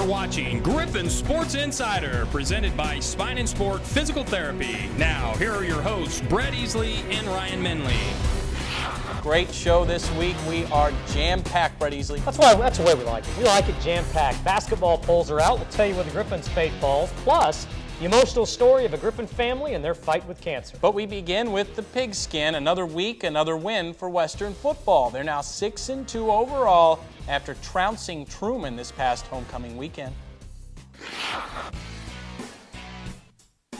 You're watching Griffon Sports Insider, presented by Spine and Sport Physical Therapy. Now, here are your hosts, Brett Easley and Ryan Minley. Great show this week. We are jam-packed, Brett Easley. That's the way we like it. We like it jam-packed. Basketball polls are out. We'll tell you where the Griffin's fate falls. Plus, the emotional story of a Griffon family and their fight with cancer. But we begin with the pigskin. Another week, another win for Western football. They're now 6-2 overall after trouncing Truman this past homecoming weekend.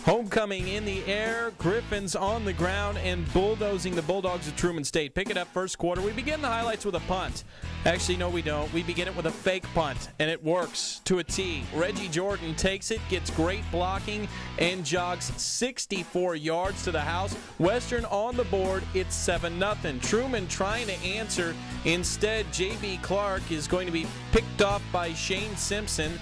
Homecoming in the air, Griffins on the ground and bulldozing the Bulldogs of Truman State. Pick it up first quarter. We begin the highlights with a punt. Actually, no, we don't. We begin it with a fake punt, and it works to a T. Reggie Jordan takes it, gets great blocking, and jogs 64 yards to the house. Western on the board, it's 7-0. Truman trying to answer. Instead, J.B. Clark is going to be picked off by Shane Simpson.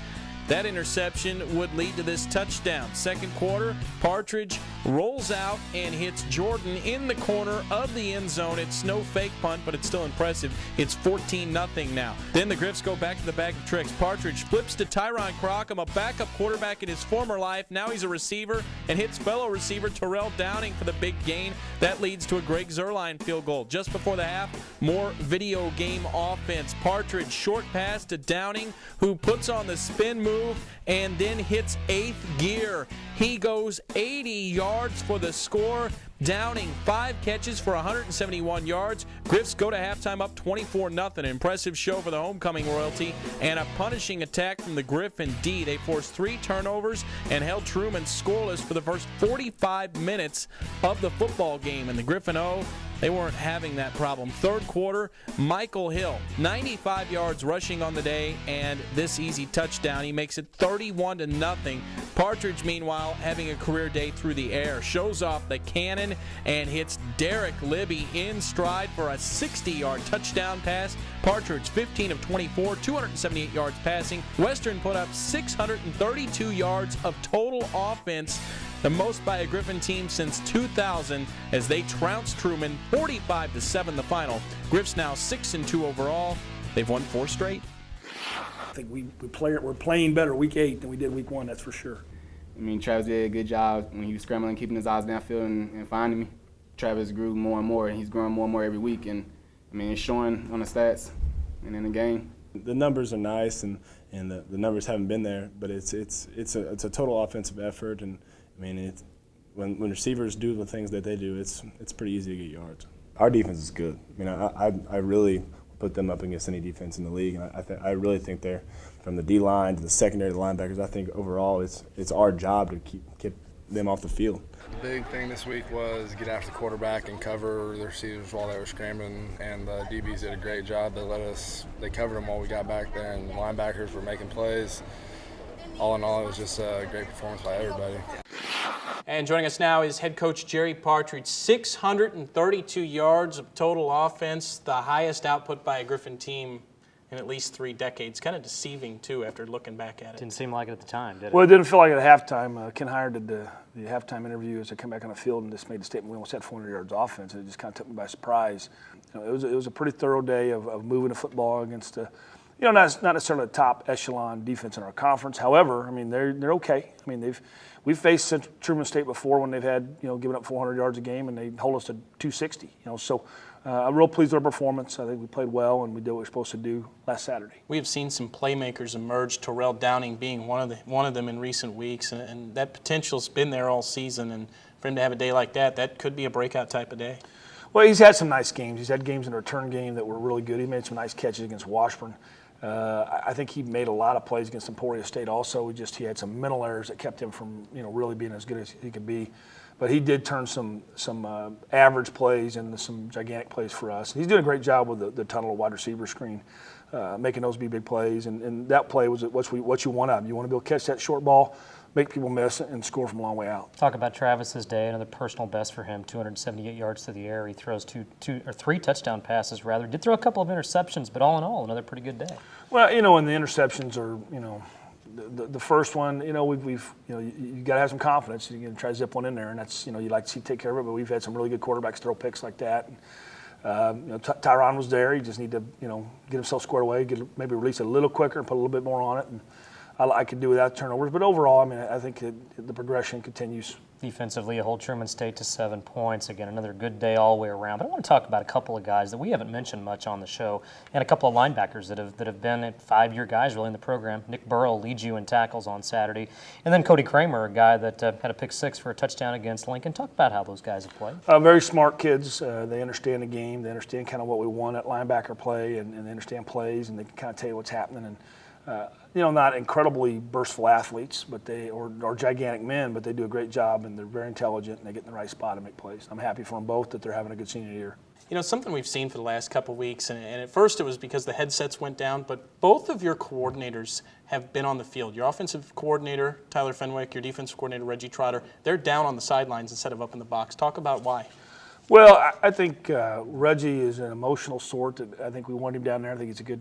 That interception would lead to this touchdown. Second quarter, Partridge rolls out and hits Jordan in the corner of the end zone. It's no fake punt, but it's still impressive. It's 14-0 now. Then the Griffs go back to the bag of tricks. Partridge flips to Tyron Crockham, a backup quarterback in his former life. Now he's a receiver and hits fellow receiver Terrell Downing for the big gain. That leads to a Greg Zerline field goal. Just before the half, more video game offense. Partridge short pass to Downing, who puts on the spin move and then hits 8th gear. He goes 80 yards for the score. Downing 5 catches for 171 yards. Griffs go to halftime up 24-0. An impressive show for the homecoming royalty and a punishing attack from the Griffin D. They forced 3 turnovers and held Truman scoreless for the first 45 minutes of the football game. And the Griffin O, they weren't having that problem. Third quarter, Michael Hill, 95 yards rushing on the day, and this easy touchdown. He makes it 31-0. Partridge, meanwhile, having a career day through the air, shows off the cannon and hits Derek Libby in stride for a 60-yard touchdown pass. Partridge, 15 of 24, 278 yards passing. Western put up 632 yards of total offense, the most by a Griffin team since 2000, as they trounced Truman 45-7 the final. Griffs now 6-2 overall. They've won 4 straight. I think we're playing better week 8 than we did week 1, that's for sure. I mean, Travis did a good job when he was scrambling, keeping his eyes downfield and finding me. Travis grew more and more, and he's growing more and more every week. And, I mean, it's showing on the stats and in the game. The numbers are nice, and the numbers haven't been there, but it's a total offensive effort. And, I mean, when receivers do the things that they do, it's pretty easy to get yards. Our defense is good. I mean, I really put them up against any defense in the league, and I really think they're, from the D-line to the secondary to the linebackers, I think overall it's our job to keep them off the field. The big thing this week was get after the quarterback and cover the receivers while they were scrambling, and the DBs did a great job. They covered them while we got back there, and the linebackers were making plays. All in all, it was just a great performance by everybody. And joining us now is head coach Jerry Partridge. 632 yards of total offense, the highest output by a Griffin team in at least 3 decades. Kind of deceiving, too, after looking back at it. Didn't seem like it at the time, did it? Well, it didn't feel like it at halftime. Ken Hire did the halftime interview as I come back on the field and just made the statement, we almost had 400 yards offense, and it just kind of took me by surprise. You know, it was a pretty thorough day of moving the football against not necessarily the top echelon defense in our conference. However, I mean, they're okay. I mean, we've faced Truman State before when they've had, given up 400 yards a game, and they hold us to 260. So I'm real pleased with our performance. I think we played well, and we did what we were supposed to do last Saturday. We have seen some playmakers emerge, Terrell Downing being one of them in recent weeks, and that potential's been there all season. And for him to have a day like that could be a breakout type of day. Well, he's had some nice games. He's had games in the return game that were really good. He made some nice catches against Washburn. I think he made a lot of plays against Emporia State also. He had some mental errors that kept him from really being as good as he could be. But he did turn some average plays into some gigantic plays for us. He's doing a great job with the tunnel wide receiver screen, making those be big plays. And that play was what you want out of him. You want to be able to catch that short ball, make people miss, and score from a long way out. Talk about Travis's day, another personal best for him, 278 yards through the air. He throws 3 touchdown passes, rather. Did throw a couple of interceptions, but all in all, another pretty good day. Well, and the interceptions are, the first one, you got to have some confidence. You're going to try to zip one in there, and that's, you like to see take care of it. But we've had some really good quarterbacks throw picks like that. Tyron was there. He just need to, get himself squared away, maybe release it a little quicker and put a little bit more on it. And I could do without turnovers. But overall, I mean, I think the progression continues. Defensively, you hold Truman State to 7 points. Again, another good day all the way around. But I want to talk about a couple of guys that we haven't mentioned much on the show, and a couple of linebackers that have been at 5-year guys really in the program. Nick Burrow leads you in tackles on Saturday, and then Cody Kramer, a guy that had a pick 6 for a touchdown against Lincoln. Talk about how those guys have played. Very smart kids. They understand the game. They understand kind of what we want at linebacker play, and they understand plays, and they can kind of tell you what's happening. And not incredibly burstful athletes, but they are gigantic men, but they do a great job, and they're very intelligent, and they get in the right spot to make plays. I'm happy for them both that they're having a good senior year. Something we've seen for the last couple of weeks, and at first it was because the headsets went down, but both of your coordinators have been on the field. Your offensive coordinator, Tyler Fenwick, your defensive coordinator, Reggie Trotter, they're down on the sidelines instead of up in the box. Talk about why. Well, I think Reggie is an emotional sort. I think we want him down there. I think he's a good,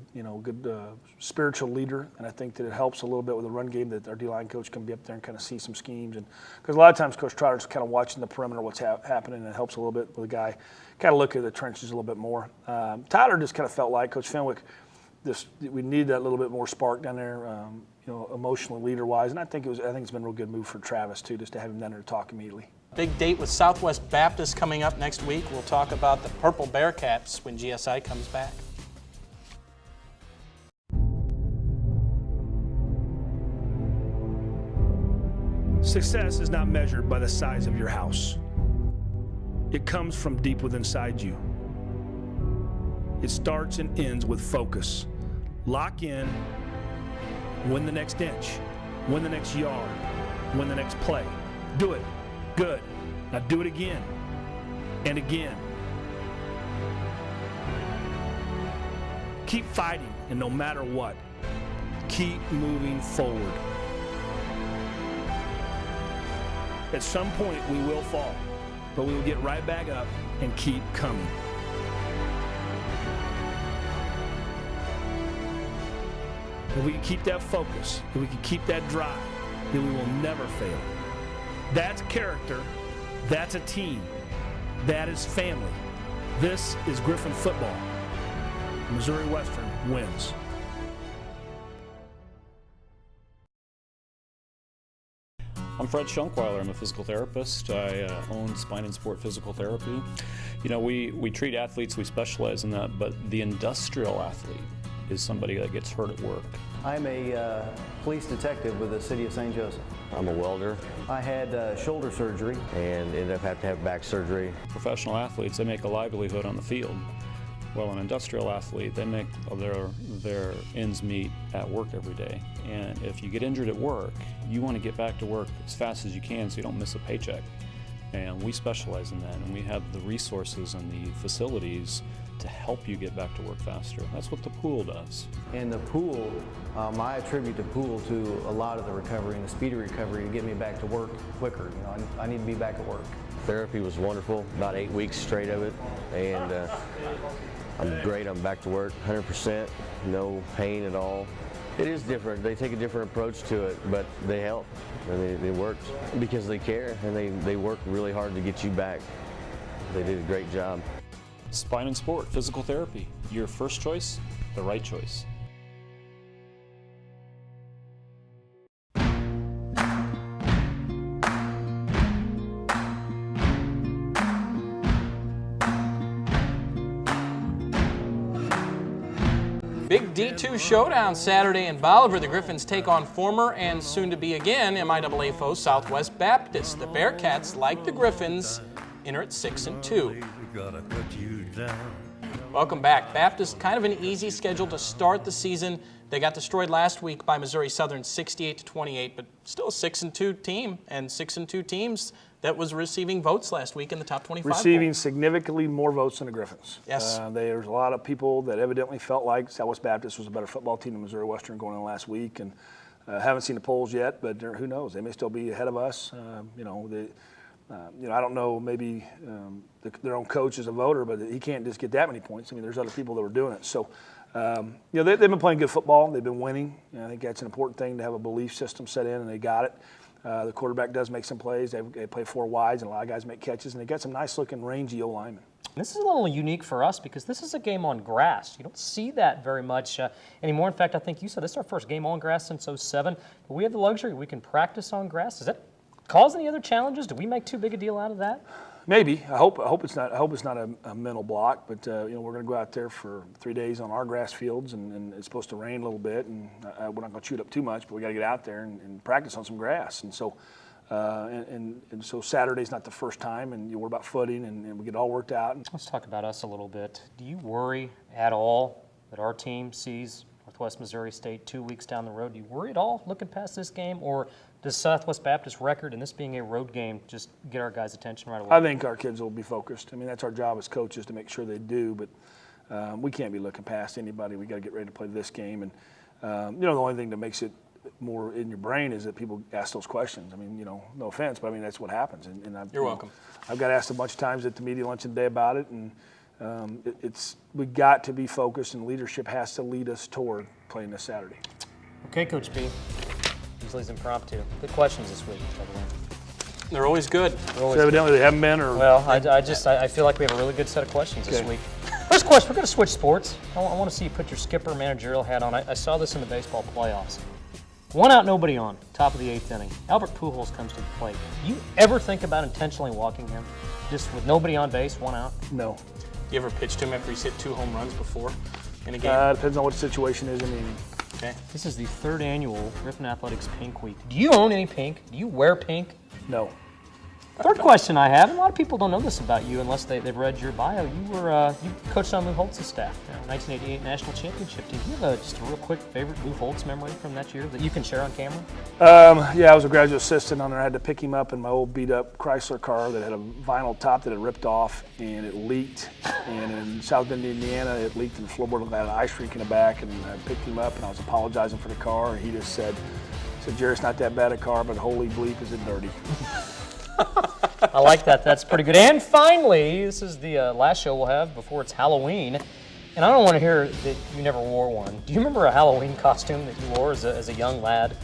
spiritual leader, and I think that it helps a little bit with the run game that our D-line coach can be up there and kind of see some schemes. And because a lot of times Coach Trotter's kind of watching the perimeter, what's happening, and it helps a little bit with the guy kind of look at the trenches a little bit more. Tyler just kind of felt like Coach Fenwick, we need that little bit more spark down there, emotionally, leader-wise. And I think it's been a real good move for Travis too, just to have him down there to talk immediately. Big date with Southwest Baptist coming up next week. We'll talk about the Purple Bearcats when GSI comes back. Success is not measured by the size of your house. It comes from deep within inside you. It starts and ends with focus. Lock in, win the next inch, win the next yard, win the next play. Do it. Good. Now do it again and again. Keep fighting, and no matter what, keep moving forward. At some point, we will fall, but we will get right back up and keep coming. If we can keep that focus, if we can keep that drive, then we will never fail. That's character. That's a team. That is family. This is Griffon football. Missouri Western wins. I'm Fred Schunkweiler. I'm a physical therapist. I own Spine and Sport Physical Therapy. We treat athletes, we specialize in that, but the industrial athlete is somebody that gets hurt at work. I'm a police detective with the city of St. Joseph. I'm a welder. I had shoulder surgery. And ended up having to have back surgery. Professional athletes, they make a livelihood on the field. Well, an industrial athlete, they make their ends meet at work every day. And if you get injured at work, you want to get back to work as fast as you can so you don't miss a paycheck. And we specialize in that, and we have the resources and the facilities to help you get back to work faster. That's what the pool does. And the pool, I attribute the pool to a lot of the recovery and the speedy recovery to get me back to work quicker. I need to be back at work. Therapy was wonderful, about 8 weeks straight of it, and I'm great. I'm back to work, 100%, no pain at all. It is different. They take a different approach to it, but they help, and it works because they care, and they work really hard to get you back. They did a great job. Spine and Sport Physical Therapy, your first choice, the right choice. Big D2 showdown Saturday in Bolivar. The Griffins take on former and soon-to-be again MIAA foe Southwest Baptist. The Bearcats, like the Griffins, enter at 6-2. Welcome back. Baptist, kind of an easy schedule to start the season. They got destroyed last week by Missouri Southern 68-28, but still a 6-2 team, and 6-2 teams that was receiving votes last week in the top 25. Receiving significantly more votes than the Griffins. Yes. There's a lot of people that evidently felt like Southwest Baptist was a better football team than Missouri Western going in last week, and haven't seen the polls yet, but who knows? They may still be ahead of us. I don't know, maybe their own coach is a voter, but he can't just get that many points. I mean, there's other people that were doing it. So, they've been playing good football. They've been winning. I think that's an important thing to have a belief system set in, and they got it. The quarterback does make some plays. They play 4 wides, and a lot of guys make catches, and they got some nice-looking, rangy O-linemen. This is a little unique for us because this is a game on grass. You don't see that very much anymore. In fact, I think you said this is our first game on grass since '07. But we have the luxury we can practice on grass. Does that cause any other challenges? Do we make too big a deal out of that? Maybe. I hope it's not. I hope it's not a mental block. But we're going to go out there for 3 days on our grass fields, and it's supposed to rain a little bit, and we're not going to chew it up too much. But we got to get out there and practice on some grass. And so, so Saturday's not the first time, and we're about footing, and we get it all worked out. Let's talk about us a little bit. Do you worry at all that our team sees Northwest Missouri State 2 weeks down the road? Do you worry at all looking past this game, or does Southwest Baptist record and this being a road game just get our guys' attention right away? I think our kids will be focused. I mean, that's our job as coaches to make sure they do, but we can't be looking past anybody. We got to get ready to play this game, and the only thing that makes it more in your brain is that people ask those questions. I mean, no offense, but I mean that's what happens. You're welcome. I've got asked a bunch of times at the media luncheon today about it, and we got to be focused, and leadership has to lead us toward playing this Saturday. Okay, Coach B. Usually it's impromptu. Good questions this week, by the way. They're always good. So evidently they haven't been, or well, I feel like we have a really good set of questions this week. First question, we're going to switch sports. I want to see you put your skipper managerial hat on. I saw this in the baseball playoffs. 1 out, nobody on, top of the 8th inning. Albert Pujols comes to the plate. Do you ever think about intentionally walking him, just with nobody on base, 1 out? No. You ever pitched to him after he's hit 2 home runs before in a game? Depends on what the situation is. I mean, okay. This is the 3rd annual Griffon Athletics Pink Week. Do you own any pink? Do you wear pink? No. Third question I have, and a lot of people don't know this about you unless they've read your bio. You coached on Lou Holtz's staff, 1988 National Championship team. Do you have just a real quick favorite Lou Holtz memory from that year that you can share on camera? I was a graduate assistant on there. I had to pick him up in my old beat-up Chrysler car that had a vinyl top that had ripped off, and it leaked. And in South Bend, Indiana, it leaked in the floorboard and had an ice rink in the back. And I picked him up, and I was apologizing for the car, and he just said, Jerry, it's not that bad a car, but holy bleep, is it dirty. I like that. That's pretty good. And finally, this is the last show we'll have before it's Halloween. And I don't want to hear that you never wore one. Do you remember a Halloween costume that you wore as a young lad?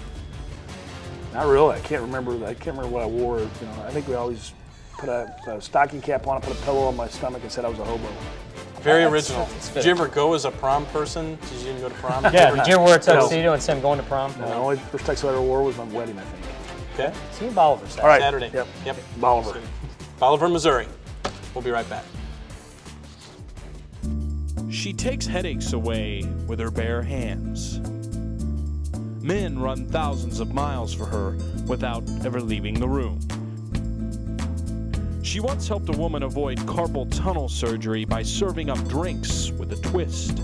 Not really. I can't remember what I wore. I think we always put a stocking cap on, put a pillow on my stomach, and said I was a hobo. Very original. Did you ever go as a prom person? Did you go to prom? Yeah. Did you ever wear a tuxedo and say I'm going to prom? No. The only first tuxedo I ever wore was my wedding, I think. Okay. See you in Bolivar Saturday. All right. Saturday. Yep. Bolivar. Bolivar, Missouri. We'll be right back. She takes headaches away with her bare hands. Men run thousands of miles for her without ever leaving the room. She once helped a woman avoid carpal tunnel surgery by serving up drinks with a twist.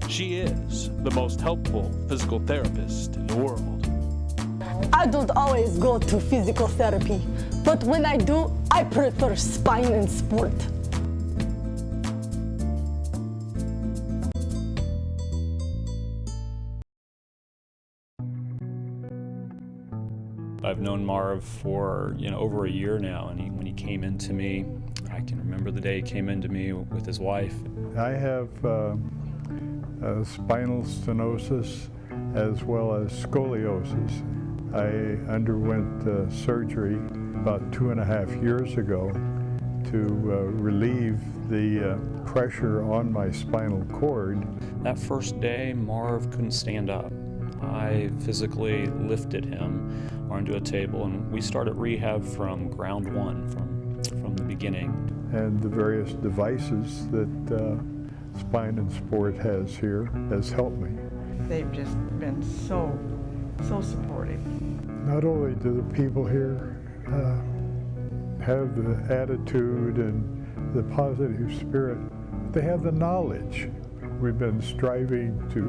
She is the most helpful physical therapist in the world. I don't always go to physical therapy, but when I do, I prefer Spine and Sport. I've known Marv for over a year now, and when he came into me, I can remember the day he came into me with his wife. I have spinal stenosis as well as scoliosis. I underwent surgery about 2.5 years ago to relieve the pressure on my spinal cord. That first day, Marv couldn't stand up. I physically lifted him onto a table, and we started rehab from ground one, from the beginning. And the various devices that Spine and Sport has here has helped me. They've just been so supportive. Not only do the people here have the attitude and the positive spirit, they have the knowledge. We've been striving to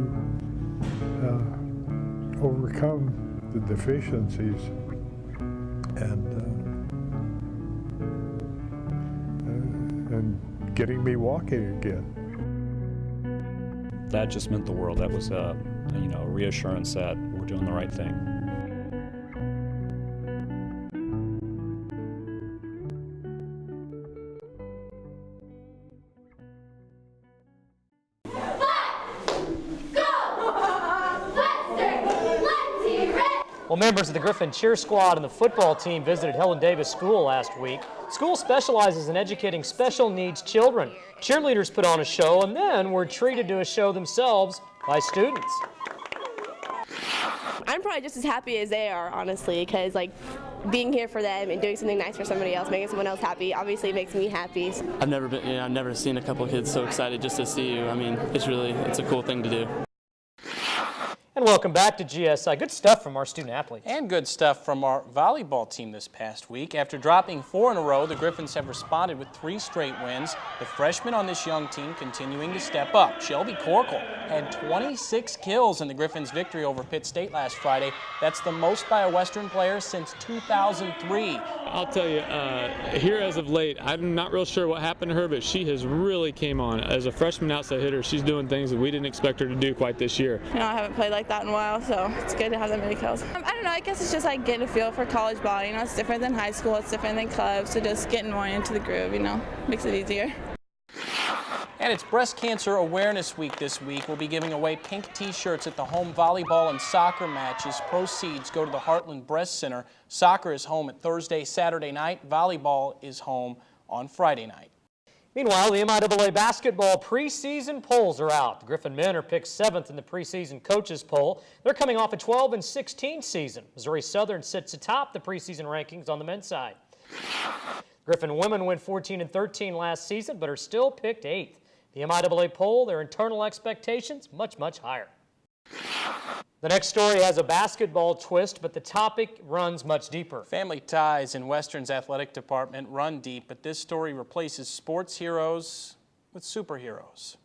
overcome the deficiencies and getting me walking again. That just meant the world. That was a reassurance that we're doing the right thing. Well, Well, members of the Griffon cheer squad and the football team visited Helen Davis School last week. School specializes in educating special needs children. Cheerleaders put on a show and then were treated to a show themselves by students. I'm probably just as happy as they are, honestly, because like being here for them and doing something nice for somebody else, making someone else happy, obviously makes me happy. I've never seen a couple of kids so excited just to see you. I mean, it's a cool thing to do. And welcome back to GSI. Good stuff from our student athletes. And good stuff from our volleyball team this past week. After dropping 4 in a row, the Griffons have responded with 3 straight wins. The freshmen on this young team continuing to step up. Shelby Corkle had 26 kills in the Griffons' victory over Pitt State last Friday. That's the most by a Western player since 2003. I'll tell you, here as of late, I'm not real sure what happened to her, but she has really came on. As a freshman outside hitter, she's doing things that we didn't expect her to do quite this year. I haven't played like that in a while, so it's good to have that many kills. I don't know, I guess it's just like getting a feel for college ball. It's different than high school, it's different than clubs, so just getting more into the groove, makes it easier. And it's Breast Cancer Awareness Week this week. We'll be giving away pink t-shirts at the home volleyball and soccer matches. Proceeds go to the Heartland Breast Center. Soccer is home at Thursday, Saturday night. Volleyball is home on Friday night. Meanwhile, the MIAA basketball preseason polls are out. The Griffon men are picked 7th in the preseason coaches poll. They're coming off a 12-16 season. Missouri Southern sits atop the preseason rankings on the men's side. Griffon women went 14-13 last season, but are still picked 8th. The MIAA poll, their internal expectations, much, much higher. The next story has a basketball twist, but the topic runs much deeper. Family ties in Western's athletic department run deep, but this story replaces sports heroes with superheroes.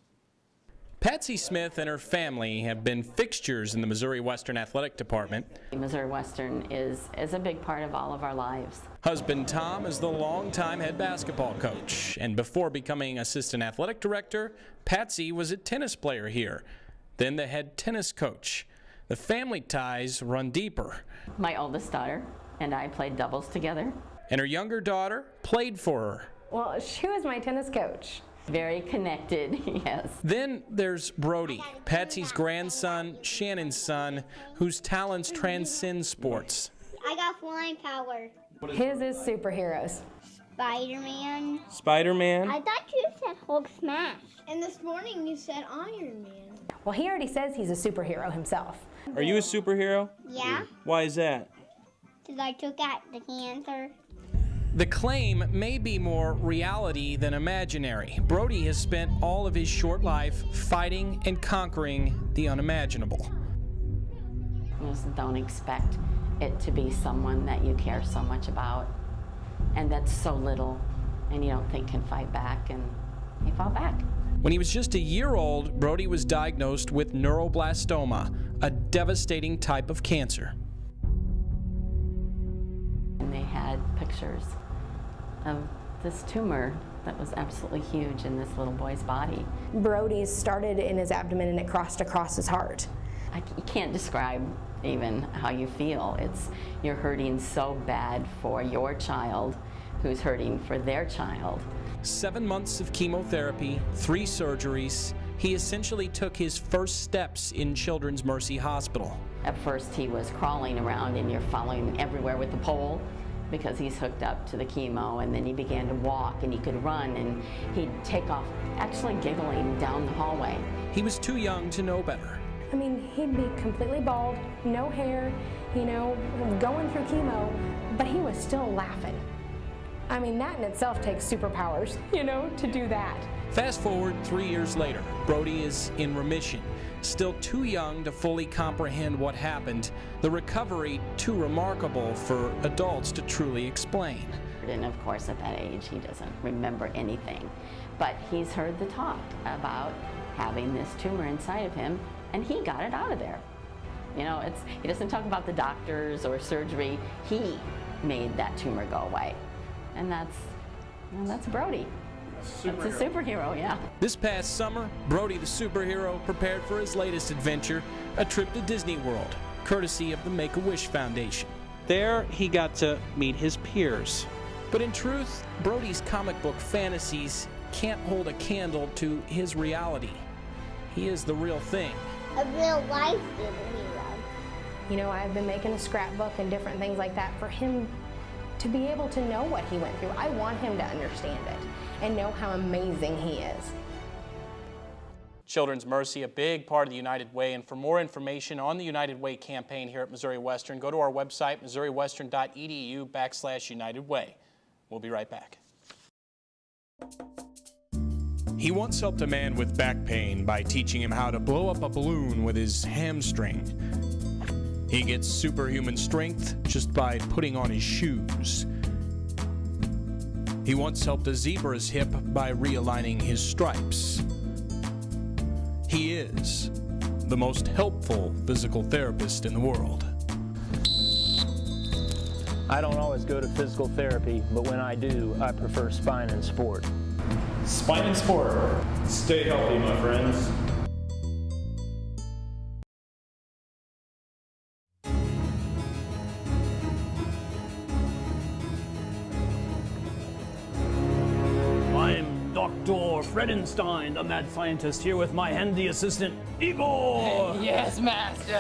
Patsy Smith and her family have been fixtures in the Missouri Western Athletic Department. Missouri Western is a big part of all of our lives. Husband Tom is the longtime head basketball coach, and before becoming assistant athletic director, Patsy was a tennis player here, then the head tennis coach. The family ties run deeper. My oldest daughter and I played doubles together. And her younger daughter played for her. Well, she was my tennis coach. Very connected, yes. Then there's Brody, Patsy's grandson, Shannon's son, whose talents transcend sports. I got flying power. His is superheroes. Spider-Man. Spider-Man. I thought you said Hulk smash. And this morning you said Iron Man. Well, he already says he's a superhero himself. Are you a superhero? Yeah. Why is that? Because I took out the cancer. The claim may be more reality than imaginary. Brody has spent all of his short life fighting and conquering the unimaginable. Just don't expect it to be someone that you care so much about and that's so little and you don't think can fight back, and he fought back. When he was just a year old, Brody was diagnosed with neuroblastoma, a devastating type of cancer. And they had pictures of this tumor that was absolutely huge in this little boy's body. Brody's started in his abdomen and it crossed across his heart. You can't describe even how you feel. You're hurting so bad for your child who's hurting for their child. 7 months of chemotherapy, 3 surgeries. He essentially took his first steps in Children's Mercy Hospital. At first he was crawling around and you're following him everywhere with the pole because he's hooked up to the chemo, and then he began to walk and he could run and he'd take off actually giggling down the hallway. He was too young to know better. I mean, he'd be completely bald, no hair, going through chemo, but he was still laughing. I mean, that in itself takes superpowers, to do that. Fast forward 3 years later, Brody is in remission, still too young to fully comprehend what happened, the recovery too remarkable for adults to truly explain. And of course, at that age, he doesn't remember anything, but he's heard the talk about having this tumor inside of him, and he got it out of there. He doesn't talk about the doctors or surgery. He made that tumor go away. And that's Brody. That's a superhero, yeah. This past summer, Brody the superhero prepared for his latest adventure, a trip to Disney World, courtesy of the Make-A-Wish Foundation. There, he got to meet his peers. But in truth, Brody's comic book fantasies can't hold a candle to his reality. He is the real thing. A real life superhero. You know, I've been making a scrapbook and different things like that for him to be able to know what he went through. I want him to understand it and know how amazing he is. Children's Mercy, a big part of the United Way. And for more information on the United Way campaign here at Missouri Western, go to our website, missouriwestern.edu/United Way. We'll be right back. He once helped a man with back pain by teaching him how to blow up a balloon with his hamstring. He gets superhuman strength just by putting on his shoes. He once helped a zebra's hip by realigning his stripes. He is the most helpful physical therapist in the world. I don't always go to physical therapy, but when I do, I prefer Spine and Sport. Spine and Sport. Stay healthy, my friends. I'm Dr. Fredenstein, the mad scientist, here with my handy assistant, Igor! Yes, Master!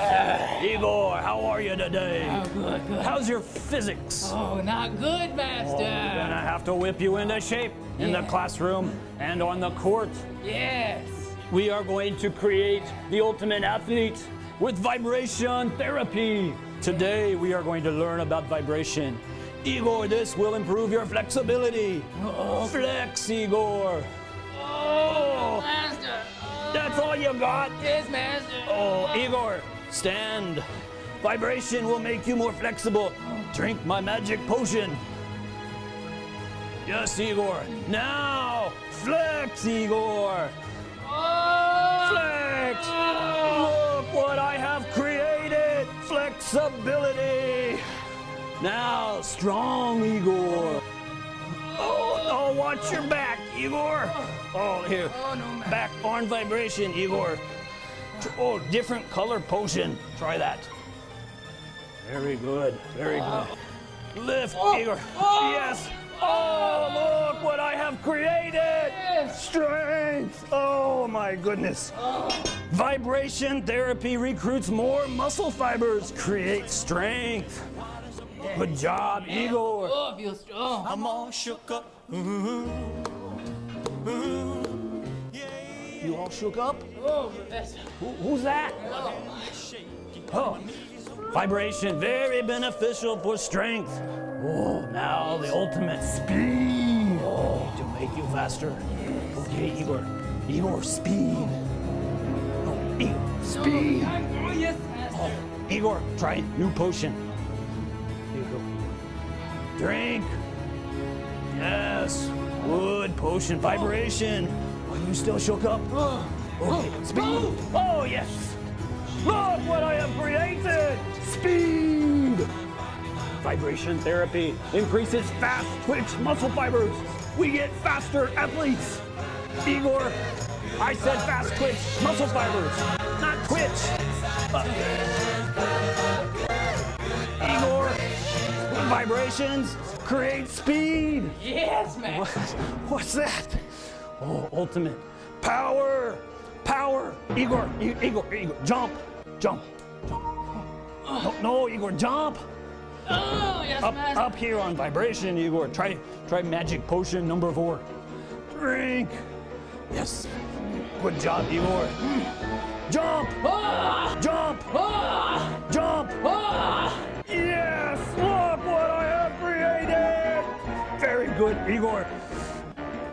Igor, how are you today? Oh, good, good. How's your physics? Oh, not good, Master! Oh, I'm gonna have to whip you into shape in the classroom and on the court. Yes! We are going to create the ultimate athlete with vibration therapy. Today, we are going to learn about vibration. Igor, this will improve your flexibility. Oh. Flex, Igor. Oh, Master. That's all you got? Yes, Master. Oh, Igor, stand. Vibration will make you more flexible. Drink my magic potion. Yes, Igor. Now, flex, Igor. Flex. Look what I have created. Flexibility. Now, strong, Igor. Oh, watch your back, Igor. Oh, here. Oh, no, man. Back arm vibration, Igor. Oh, different color potion. Try that. Very good. Very good. Lift, Igor. Yes. Oh, look what I have created. Strength. Oh, my goodness. Vibration therapy recruits more muscle fibers. Create strength. Good job, Igor. Oh, I feel strong. I'm all shook up. You all shook up? Oh, Master. Who's that? Oh, vibration, very beneficial for strength. Oh, now the ultimate speed. Oh, to make you faster. Okay, Igor. Igor, speed. Oh, Igor, speed. Oh, yes, Master. Oh, Igor, try new potion. Here you go. Drink. Yes. Good potion. Vibration. Are you still shook up? Okay. Speed. Oh, yes. Look what I have created. Speed. Vibration therapy increases fast twitch muscle fibers. We get faster athletes. Igor, I said fast twitch muscle fibers, not twitch. Igor, vibrations create speed. Yes, Master. What's that? Oh, ultimate power. Power. Igor, jump. No, Igor, jump. Oh, yes, Master. Up here on vibration, Igor. Try magic potion number 4. Drink. Yes. Good job, Igor. Jump. Jump. Jump. Yes. Look what I have created. Very good, Igor.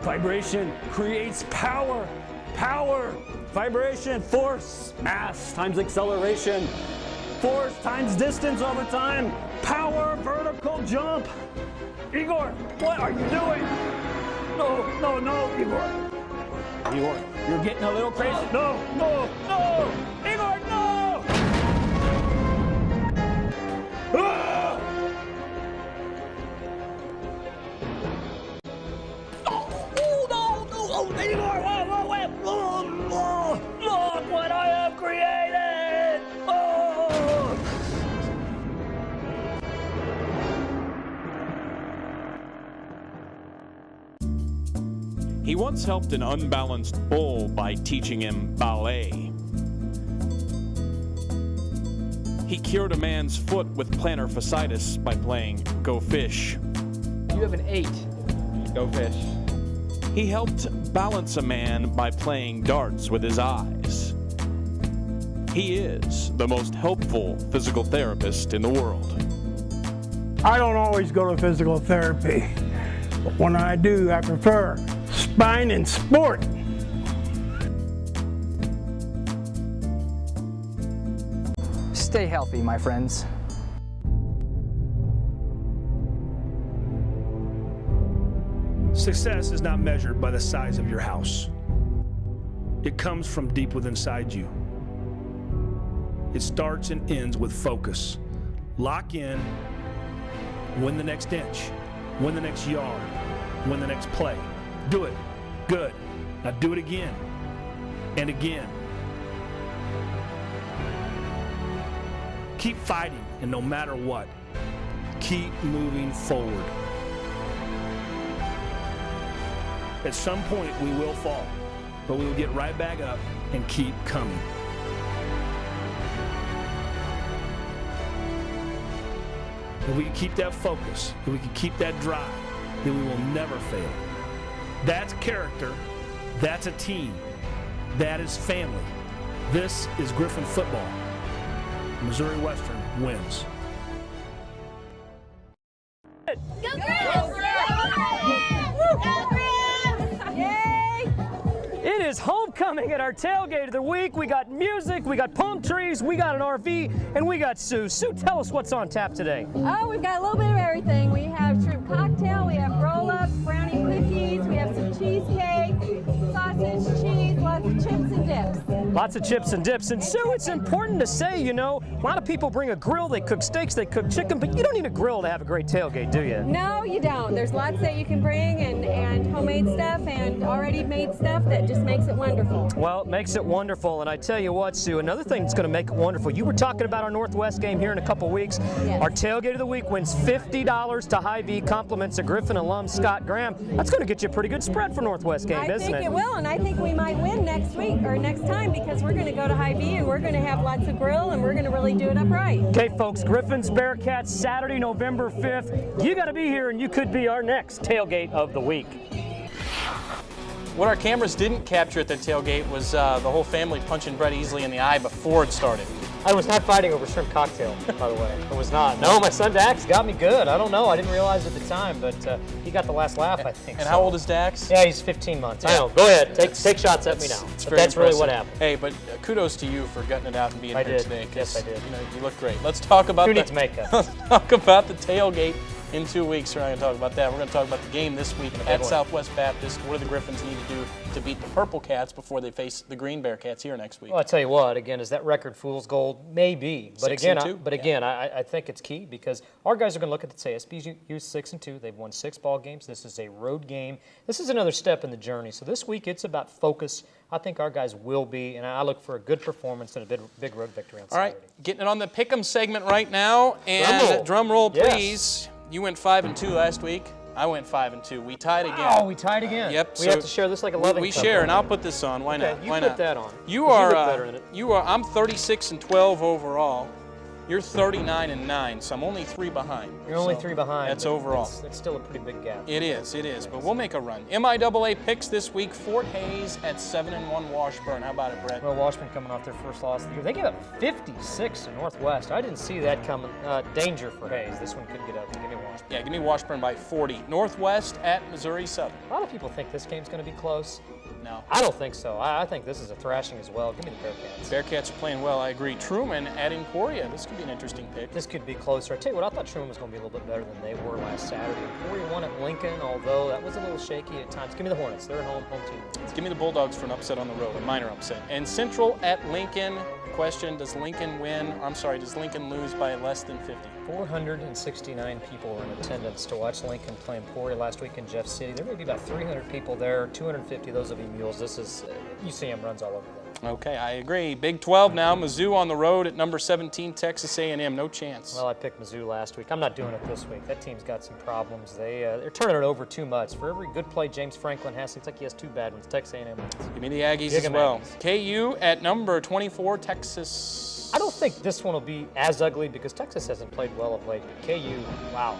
Vibration creates power. Power. Vibration. Force. Mass times acceleration. Force times distance over time. Power, vertical jump. Igor, what are you doing? No, Igor. Igor, you're getting a little crazy. No. Igor, no! Ah! Oh, Igor, wait. Look what I have created. Oh! He once helped an unbalanced bull by teaching him ballet. He cured a man's foot with plantar fasciitis by playing Go Fish. You have an 8. Go Fish. He helped balance a man by playing darts with his eyes. He is the most helpful physical therapist in the world. I don't always go to physical therapy, but when I do, I prefer spine and sport. Stay healthy, my friends. Success is not measured by the size of your house. It comes from deep within inside you. It starts and ends with focus. Lock in, win the next inch, win the next yard, win the next play. Do it. Good. Now do it again and again. Keep fighting, and no matter what, keep moving forward. At some point, we will fall, but we will get right back up and keep coming. If we can keep that focus, if we can keep that drive, then we will never fail. That's character. That's a team. That is family. This is Griffon football. Missouri Western wins. Go Yay! It is homecoming at our tailgate of the week. We got music, we got palm trees, we got an RV, and we got Sue. Sue, tell us what's on tap today. Oh, we've got a little bit of everything. We have shrimp cocktail, we have roll-ups, brownie cookies, we have some cheesecake, sausage, cheese, lots of chips and dips. Lots of chips and dips. And Sue, it's important to say, you know, a lot of people bring a grill, they cook steaks, they cook chicken, but you don't need a grill to have a great tailgate, do you? No, you don't. There's lots that you can bring and homemade stuff and already made stuff that just makes it wonderful. Well, it makes it wonderful. And I tell you what, Sue, another thing that's going to make it wonderful, you were talking about our Northwest game here in a couple weeks. Yes. Our tailgate of the week wins $50 to Hy-Vee, compliments of Griffon alum Scott Graham. That's going to get you a pretty good spread for Northwest game, isn't it? I think it will, and I think we might win next week or next time because we're going to go to Hy-Vee and we're going to have lots of grill and we're going to really do it up right. Okay, folks, Griffon's Bearcats, Saturday, November 5th. You got to be here, and you could be our next tailgate of the week. What our cameras didn't capture at the tailgate was the whole family punching Brett Easley in the eye before it started. I was not fighting over shrimp cocktail, by the way. I was not. No, my son Dax got me good. I don't know. I didn't realize at the time, but he got the last laugh, I think. And how old is Dax? Yeah, he's 15 months. Yeah. I know. Go ahead. Take shots at me now. That's really what happened. Hey, but kudos to you for gutting it out and being here today. Yes, I did. You know, you look great. Let's talk about Who needs makeup? Let's talk about the tailgate in 2 weeks. We're not going to talk about that. We're going to talk about the game this week at Southwest Baptist. What do the Griffons need to do to beat the Purple Cats before they face the Green Bearcats here next week? Well, I tell you what, again, is that record fool's gold? Maybe. But again, I think it's key because our guys are going to look at the SBU's 6-2. They've won 6 ball games. This is a road game. This is another step in the journey. So this week it's about focus. I think our guys will be, and I look for a good performance and a big road victory on Saturday. All right, getting it on the Pick'em segment right now. And drum roll, please. Yes. You went 5-2 last week. I went 5-2. We tied again. Oh, we tied again. Yep. We have to share this like a loving We share, and I'll put this on. Why not? You put that on. You are better in it. I'm 36-12 overall. You're 39-9, so I'm only 3 behind. You're only 3 behind. That's overall. It's still a pretty big gap. It is, but we'll make a run. MIAA picks this week, Fort Hays at 7-1 Washburn. How about it, Brett? Well, Washburn coming off their first loss of the year. They gave up 56 to Northwest. I didn't see that coming. Danger for Hays. This one could get up. Give me Washburn. Yeah, give me Washburn by 40. Northwest at Missouri Southern. A lot of people think this game's going to be close. No. I don't think so. I think this is a thrashing as well. Give me the Bearcats. Bearcats are playing well, I agree. Truman at Emporia. This could be an interesting pick. This could be closer. I tell you what, I thought Truman was going to be a little bit better than they were last Saturday. Emporia won at Lincoln, although that was a little shaky at times. Give me the Hornets. They're at home team. Give me the Bulldogs for an upset on the road, a minor upset. And Central at Lincoln. Question, does Lincoln lose by less than 50? 469 people were in attendance to watch Lincoln play Emporia last week in Jeff City. There may be about 300 people there, 250 of those will be mules. This is, UCM runs all over them. Okay, I agree. Big 12 now, Mizzou on the road at number 17, Texas A&M, no chance. Well, I picked Mizzou last week. I'm not doing it this week. That team's got some problems. They're turning it over too much. For every good play James Franklin has, it's like he has 2 bad ones. Texas A&M wins. Give me the Aggies as well. KU at number 24, Texas I don't think this one will be as ugly because Texas hasn't played well of late. But KU, wow,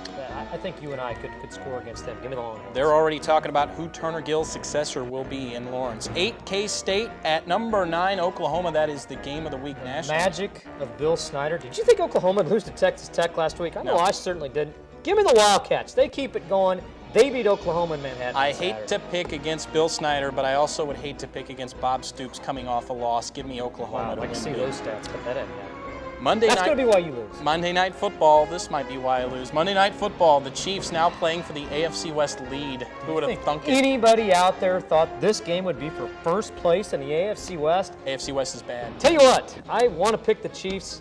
I think you and I could score against them. Give me the Longhorns. They're already talking about who Turner Gill's successor will be in Lawrence. 8 K-State at number 9 Oklahoma. That is the game of the week nationally. Magic of Bill Snyder. Did you think Oklahoma would lose to Texas Tech last week? I know No. I certainly didn't. Give me the Wildcats. They keep it going. They beat Oklahoma in Manhattan. I on hate Saturday. to pick against Bill Snyder, but I also would hate to pick against Bob Stoops coming off a loss. Give me Oklahoma Wow, I'd to like to win see big. those stats, but that didn't happen. That's going to be why you lose. Monday Night Football. This might be why I lose. Monday Night Football. The Chiefs now playing for the AFC West lead. Who would have thunk it? Anybody out there thought this game would be for first place in the AFC West? AFC West is bad. Tell you what, I want to pick the Chiefs.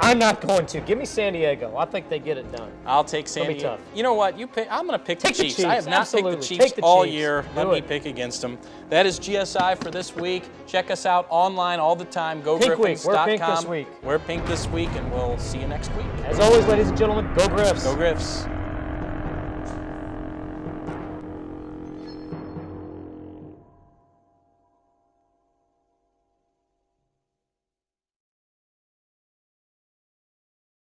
I'm not going to. Give me San Diego. I think they get it done. I'll take San It'll be Diego. tough. You know what? You pick. I'm going to pick Take the the Chiefs. I have Chiefs, not absolutely. picked the Chiefs Take the all Chiefs. year. Let Do me it. pick against them. That is GSI for this week. Check us out online all the time. Pink week. GoGriffins.com. Wear pink this week. Wear pink this week, and we'll see you next week. As always, ladies and gentlemen, go Griffs. Go Griffs.